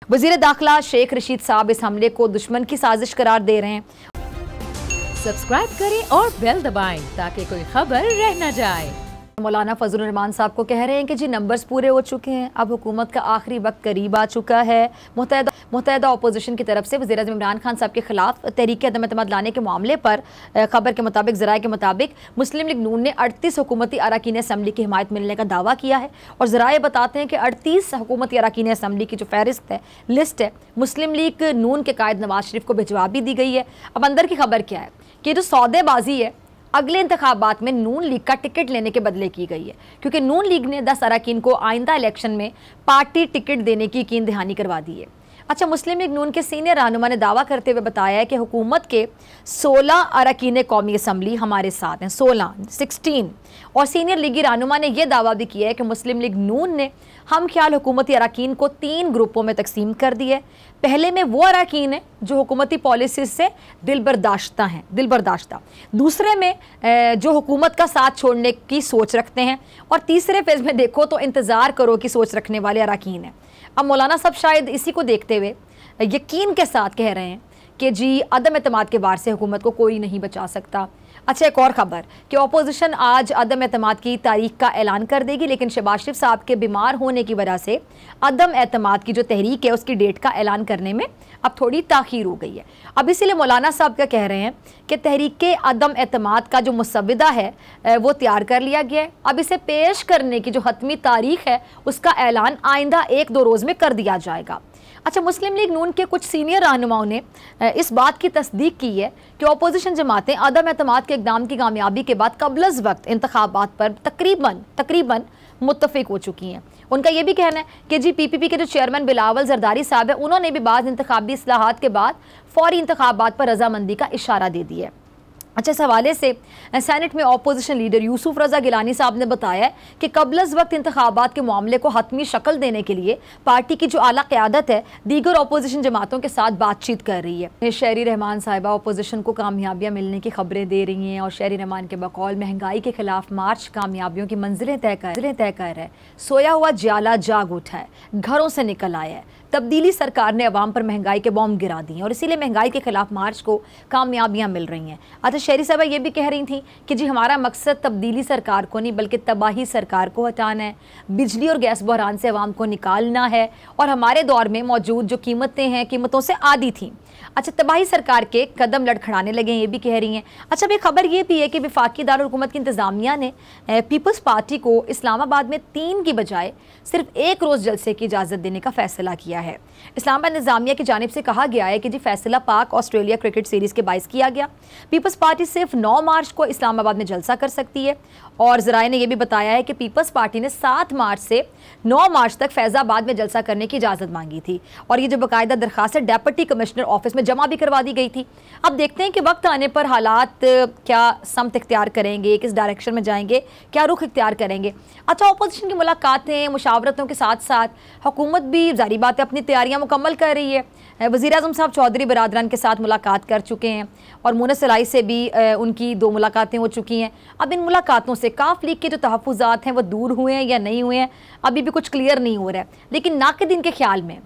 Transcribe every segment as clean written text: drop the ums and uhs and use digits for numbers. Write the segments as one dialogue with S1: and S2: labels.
S1: वज़ीर दाखिला शेख रशीद साहब इस हमले को दुश्मन की साजिश करार दे रहे हैं।
S2: सब्सक्राइब करें और बेल दबाएं ताकि कोई खबर रह न जाए।
S1: मौलाना फजल रहमान साहब को कह रहे हैं कि जी नंबर्स पूरे हो चुके हैं, अब हुकूमत का आखिरी वक्त करीब आ चुका है। मुत्तहिदा अपोजिशन की तरफ से वज़ीर आज़म इमरान खान साहब के खिलाफ तहरीक अदम एतमाद लाने के मामले पर खबर के मुताबिक ज़राए के मुताबिक मुस्लिम लीग नून ने 38 हुकूमती अरकान असम्बली की हिमायत मिलने का दावा किया है। और ज़राए बताते हैं कि 38 हुकूमती अरकान असम्बली की जो फहरिस्त है, लिस्ट है, मुस्लिम लीग नून के कायद नवाज शरीफ को भिजवा भी दी गई है। अब अंदर की खबर क्या है कि जो सौदेबाजी है अगले इंतखाबात में नून लीग का टिकट लेने के बदले की गई है, क्योंकि नून लीग ने 10 अरकान को आइंदा इलेक्शन में पार्टी टिकट देने की यकीन दहानी करवा दी है। अच्छा, मुस्लिम लीग नून के सीनियर रहनुमा ने दावा करते हुए बताया है कि हुकूमत के 16 अरकान कौमी असम्बली हमारे साथ हैं, 16। और सीनियर लीगी रहनुमा ने यह दावा भी किया है कि मुस्लिम लीग नून ने हम ख्याल हुकूमती अरकान को 3 ग्रुपों में तकसीम कर दिया है। पहले में वो अरकान हैं जो हुकूमती पॉलिसीज से दिलबर्दाश्ता हैं, दूसरे में जो हुकूमत का साथ छोड़ने की सोच रखते हैं, और तीसरे फेज़ में देखो तो इंतज़ार करो की सोच रखने वाले अरकान हैं। अब मौलाना साहब शायद इसी को देखते हुए यकीन के साथ कह रहे हैं कि जी अदम एतमाद के वार से हुकूमत को कोई नहीं बचा सकता। अच्छा, एक और ख़बर कि अपोजिशन आज अदम एतमाद की तारीख का ऐलान कर देगी, लेकिन शहबाज शरीफ साहब के बीमार होने की वजह से अदम एतमाद की जो तहरीक है उसकी डेट का ऐलान करने में अब थोड़ी ताख़ीर हो गई है। अब इसीलिए मौलाना साहब का कह रहे हैं कि तहरीक अदम एतमाद का जो मुसव्विदा है वो तैयार कर लिया गया है। अब इसे पेश करने की जो हतमी तारीख है उसका ऐलान आइंदा 1-2 रोज़ में कर दिया जाएगा। अच्छा, मुस्लिम लीग नून के कुछ सीनियर रहनुमाओं ने इस बात की तस्दीक की है कि अपोजिशन जमातें अदम एतमाद के इक़दाम की कामयाबी के बाद क़ब्ल वक्त इंतखाबात पर तकरीबन मुत्तफ़िक हो चुकी हैं। उनका यह भी कहना है कि जी PPP के जो चेयरमैन बिलावल जरदारी साहब है उन्होंने भी बाद इंतखाबी इस्लाहात के बाद फौरी इंतखाबात पर रजामंदी का इशारा दे दिया है। अच्छा, इस हवाले से सेनेट में अपोजिशन लीडर यूसुफ रज़ा गिलानी साहब ने बताया कि क़ब्ल वक्त इंतखाबात के मामले को हतमी शक्ल देने के लिए पार्टी की जो आला क़यादत है दीगर अपोजिशन जमातों के साथ बातचीत कर रही है। शहरी रहमान साहिबा अपोजिशन को कामयाबियाँ मिलने की खबरें दे रही हैं और शहरी रहमान के बकौल महंगाई के खिलाफ मार्च कामयाबियों की मंजिलें तय कर है। सोया हुआ ज्याला जाग उठा है, घरों से निकल आया है। तब्दीली सरकार ने अवाम पर महंगाई के बॉम्ब गिरा दिए और इसीलिए महंगाई के खिलाफ मार्च को कामयाबियां मिल रही हैं। अच्छा, शहरी साहबा ये भी कह रही थी कि जी हमारा मकसद तब्दीली सरकार को नहीं बल्कि तबाही सरकार को हटाना है, बिजली और गैस बहरान से अवाम को निकालना है, और हमारे दौर में मौजूद जो कीमतें हैं कीमतों से आदी थी। अच्छा, तबाही सरकार के कदम लड़खड़ाने लगे हैं, ये भी कह रही हैं। अच्छा, भाई खबर ये भी है कि वफाकी दारुल हुकूमत की इंतज़ामिया ने पीपल्स पार्टी को इस्लामाबाद में 3 की बजाय सिर्फ 1 रोज़ जलसे की इजाज़त देने का फैसला किया है। इस्लामाबाद इंतज़ामिया की जानिब से कहा गया है कि जी फैसला पाक ऑस्ट्रेलिया क्रिकेट सीरीज़ के बाइस किया गया। पीपल्स पार्टी सिर्फ 9 मार्च को इस्लामाबाद में जलसा कर सकती है, और ज़राए ने यह भी बताया है कि पीपल्स पार्टी ने 7 मार्च से 9 मार्च तक फैज़ाबाद में जलसा करने की इजाज़त मांगी थी, और ये जो बाकायदा दरख्वास्त डेप्यूटी कमिश्नर ऑफिस में जमा भी करवा दी गई थी। अब देखते हैं कि वक्त आने पर हालात क्या समत इख्तियार करेंगे, किस डायरेक्शन में जाएंगे, क्या रुख इख्तियार करेंगे। अच्छा, अपोजिशन की मुलाकातें मुशावरतों के साथ साथ हुकूमत भी ज़ाहिर बात है अपनी तैयारियां मुकम्मल कर रही है। वज़ीर आज़म साहब चौधरी बरादरान के साथ मुलाकात कर चुके हैं और मुनस सलाई से भी उनकी 2 मुलाकातें हो चुकी हैं। अब इन मुलाकातों से काफ लीग के जो तहफ़्फ़ुज़ात हैं वो दूर हुए हैं या नहीं हुए हैं अभी भी कुछ क्लियर नहीं हो रहा है, लेकिन नाक़िदीन के ख्याल में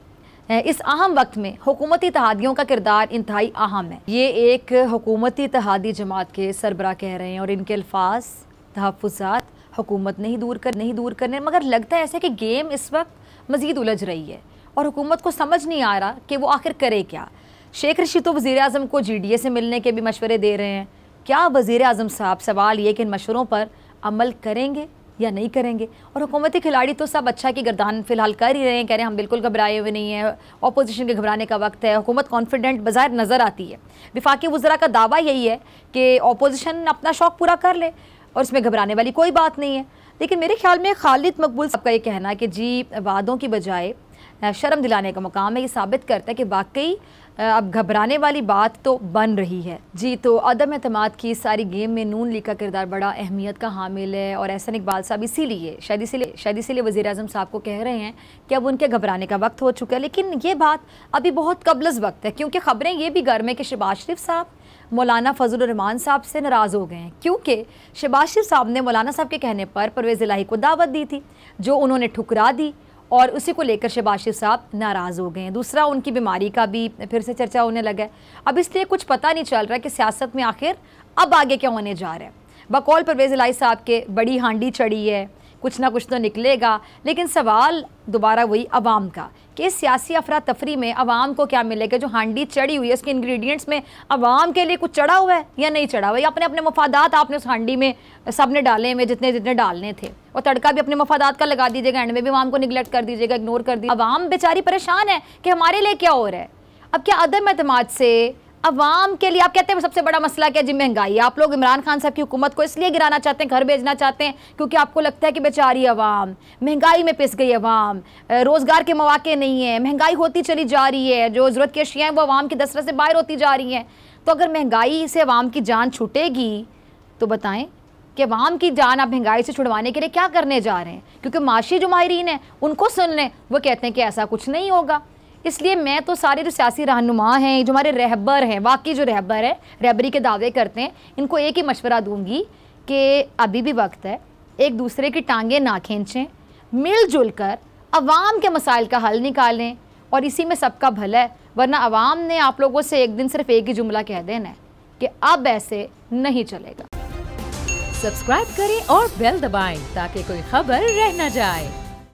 S1: इस अहम वक्त में हुकूमती इत्तेहादियों का किरदार इंतहाई अहम है। ये एक हुकूमती इत्तेहादी जमात के सरबराह कह रहे हैं और इनके अल्फाज तहफ़्फ़ुज़ात हुकूमत नहीं दूर करने, मगर लगता है ऐसे कि गेम इस वक्त मज़ीद उलझ रही है और हुकूमत को समझ नहीं आ रहा कि वो आखिर करे क्या। शेख रशीद तो वज़ीर आज़म को GDA से मिलने के भी मशवरे दे रहे हैं। क्या वज़ीर आज़म साहब, सवाल ये कि इन मशवरों पर अमल करेंगे या नहीं करेंगे? और हुकूमती खिलाड़ी तो सब अच्छा की गर्दान फ़िलहाल कर ही रहे हैं, कह रहे हैं हम बिल्कुल घबराए हुए नहीं हैं, अपोजिशन के घबराने का वक्त है। हुकूमत कॉन्फिडेंट बज़ाहिर नज़र आती है। वफाकी वज़रा का दावा यही है कि अपोजिशन अपना शौक़ पूरा कर ले और इसमें घबराने वाली कोई बात नहीं है। लेकिन मेरे ख्याल में खालिद मकबूल साहब का ये कहना है कि जी वादों की बजाय शर्म दिलाने का मुकाम है, ये साबित करता है कि वाकई अब घबराने वाली बात तो बन रही है। जी, तो अदम एतमाद की सारी गेम में नून लीग का किरदार बड़ा अहमियत का हामिल है और एहसन इकबाल साहब इसीलिए शायद इसीलिए वज़ीर आज़म साहब को कह रहे हैं कि अब उनके घबराने का वक्त हो चुका है। लेकिन ये बात अभी बहुत कबलज़ वक्त है, क्योंकि ख़बरें ये भी गर्म है कि शहबाज शरीफ साहब मौलाना फजल रहमान साहब से नाराज़ हो गए हैं, क्योंकि शहबाज शरीफ साहब ने मौलाना साहब के कहने पर परवेज़ इलाही को दावत दी थी जो उन्होंने ठुकरा दी और उसी को लेकर शहबाज शरीफ साहब नाराज़ हो गए हैं। दूसरा, उनकी बीमारी का भी फिर से चर्चा होने लगा है। अब इसलिए कुछ पता नहीं चल रहा कि सियासत में आखिर अब आगे क्या होने जा रहा है। बकौल परवेज़ इलाही साहब के बड़ी हांडी चढ़ी है, कुछ ना कुछ तो निकलेगा, लेकिन सवाल दोबारा वही अवाम का कि इस सियासी अफरा तफरी में अवाम को क्या मिलेगा। जो हांडी चढ़ी हुई है उसके इंग्रेडिएंट्स में अवाम के लिए कुछ चढ़ा हुआ है या नहीं चढ़ा हुआ है, या अपने अपने मफादात आपने उस हांडी में सब ने डाले हुए जितने जितने डालने थे, और तड़का भी अपने मफादात का लगा दीजिएगा, एंड में भी अवाम को निगलेक्ट कर दीजिएगा, इग्नोर कर दीजिएगा। अवाम बेचारी परेशान है कि हमारे लिए क्या हो रहा है। अब क्या अदम एतमाद से अवाम के लिए, आप कहते हैं सबसे बड़ा मसला क्या जी महंगाई। आप लोग इमरान खान साहब की हुकूमत को इसलिए गिराना चाहते हैं, घर भेजना चाहते हैं, क्योंकि आपको लगता है कि बेचारी अवाम महंगाई में पिस गई, अवाम रोज़गार के मौके नहीं है, महंगाई होती चली जा रही है, जो ज़रूरत की अशियाँ हैं वो अवाम की दस्तरस से बाहर होती जा रही हैं। तो अगर महंगाई से अवाम की जान छूटेगी तो बताएं कि अवाम की जान आप महंगाई से छुड़वाने के लिए क्या करने जा रहे हैं। क्योंकि माशी जो माहिरीन हैं उनको सुन लें, वो कहते हैं कि ऐसा कुछ नहीं होगा। इसलिए मैं तो सारे जो सियासी रहनुमा हैं, जो हमारे रहबर हैं, वाकई जो रहबर है, रहबरी के दावे करते हैं, इनको एक ही मशवरा दूंगी कि अभी भी वक्त है, एक दूसरे की टांगें ना खींचें, मिलजुल कर अवाम के मसाइल का हल निकालें, और इसी में सबका भला है। वरना अवाम ने आप लोगों से एक दिन सिर्फ एक ही जुमला कह देना है कि अब ऐसे नहीं चलेगा।
S2: सब्सक्राइब करें और बेल दबाएं ताकि कोई खबर रह न जाए।